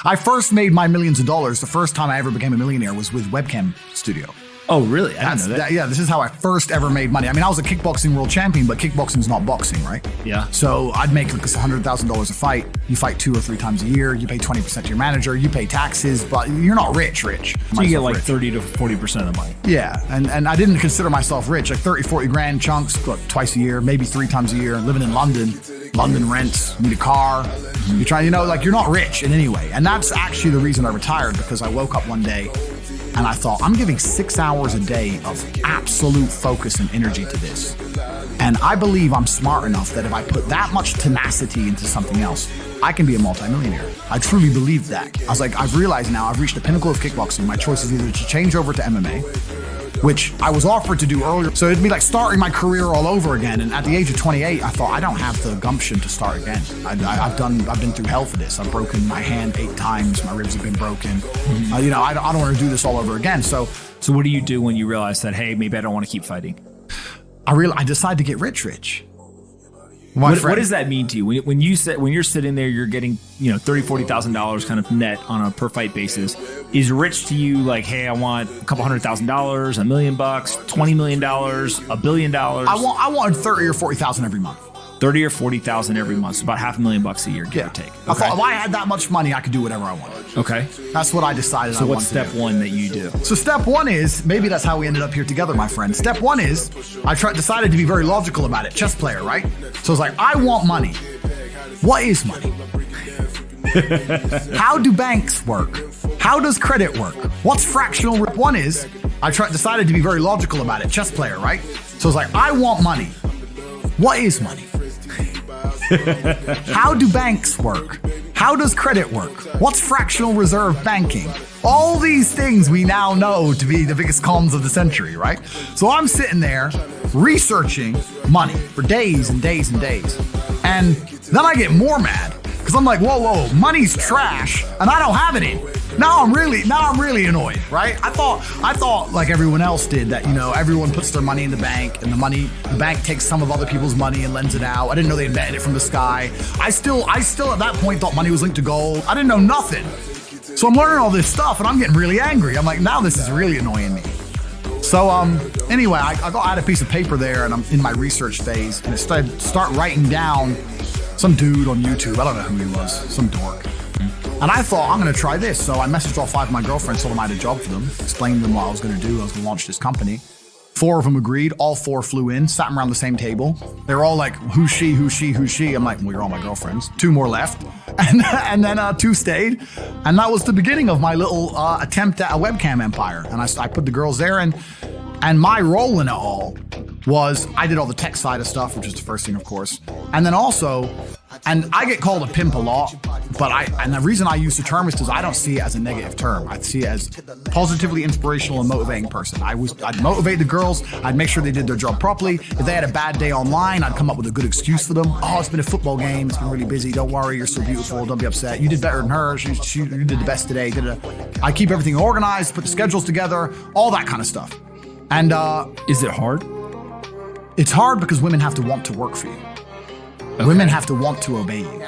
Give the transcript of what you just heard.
I first made my millions of dollars. The first time I ever became a millionaire was with Webcam Studio. Oh, really? I didn't know that. Yeah, this is how I first ever made money. I mean, I was a kickboxing world champion, but kickboxing's not boxing, right? Yeah. So I'd make like $100,000 a fight. You fight 2 or 3 times a year. You pay 20% to your manager. You pay taxes, but you're not rich. So you get like 30 to 40% of the money. Yeah, and I didn't consider myself rich. Like 30, 40 grand chunks, look, twice a year, maybe 3 times a year. Living in London, London rents, need a car. You're trying, like you're not rich in any way. And that's actually the reason I retired, because I woke up one day and I thought, I'm giving 6 hours a day of absolute focus and energy to this. And I believe I'm smart enough that if I put that much tenacity into something else, I can be a multimillionaire. I truly believe that. I was like, I've realized now I've reached the pinnacle of kickboxing. My choice is either to change over to MMA, which I was offered to do earlier. So it'd be like starting my career all over again. And at the age of 28, I thought, I don't have the gumption to start again. I've been through hell for this. I've broken my hand 8 times. My ribs have been broken. I don't want to do this all over again. So what do you do when you realize that, hey, maybe I don't want to keep fighting? I decided to get rich. What does that mean to you? When you're sitting there, you're getting, $30,000, $40,000 kind of net on a per fight basis. Is rich to you like, hey, I want a couple $100,000, $1 million, $20 million, $1 billion? I want 30 or 40,000 every month. 30 or 40,000 every month, so about $500,000 a year, give or take. Okay. I thought if I had that much money, I could do whatever I wanted. Okay. That's what I decided. So what's step 1 that you do? So step 1 is, maybe that's how we ended up here together, my friend. Step 1 is, decided to be very logical about it. Chess player, right? So it's like, I want money. What is money? How do banks work? How does credit work? What's fractional? One is, decided to be very logical about it. Chess player, right? So it's like, I want money. What is money? How do banks work? How does credit work? What's fractional reserve banking? All these things we now know to be the biggest cons of the century, right? So I'm sitting there researching money for days and days and days. And then I get more mad because I'm like, whoa, money's trash and I don't have any. Now I'm really annoyed, right? I thought like everyone else did that, everyone puts their money in the bank and the bank takes some of other people's money and lends it out. I didn't know they invented it from the sky. I still at that point thought money was linked to gold. I didn't know nothing. So I'm learning all this stuff and I'm getting really angry. I'm like, now this is really annoying me. So anyway, I had a piece of paper there and I'm in my research phase and I start writing down some dude on YouTube. I don't know who he was, some dork. And I thought, I'm going to try this. So I messaged all 5 of my girlfriends, told them I had a job for them, explained to them what I was going to do. I was going to launch this company. 4 of them agreed. All 4 flew in, sat around the same table. They were all like, who's she? I'm like, well, you're all my girlfriends. 2 more left. And then 2 stayed. And that was the beginning of my little attempt at a webcam empire. And I put the girls there. And my role in it all was I did all the tech side of stuff, which is the first thing, of course. And then also, and I get called a pimp a lot, but and the reason I use the term is because I don't see it as a negative term. I see it as positively inspirational and motivating person. I'd motivate the girls. I'd make sure they did their job properly. If they had a bad day online, I'd come up with a good excuse for them. Oh, it's been a football game. It's been really busy. Don't worry. You're so beautiful. Don't be upset. You did better than her. You did the best today. I keep everything organized, put the schedules together, all that kind of stuff. And is it hard? It's hard because women have to want to work for you. Okay. Women have to want to obey you.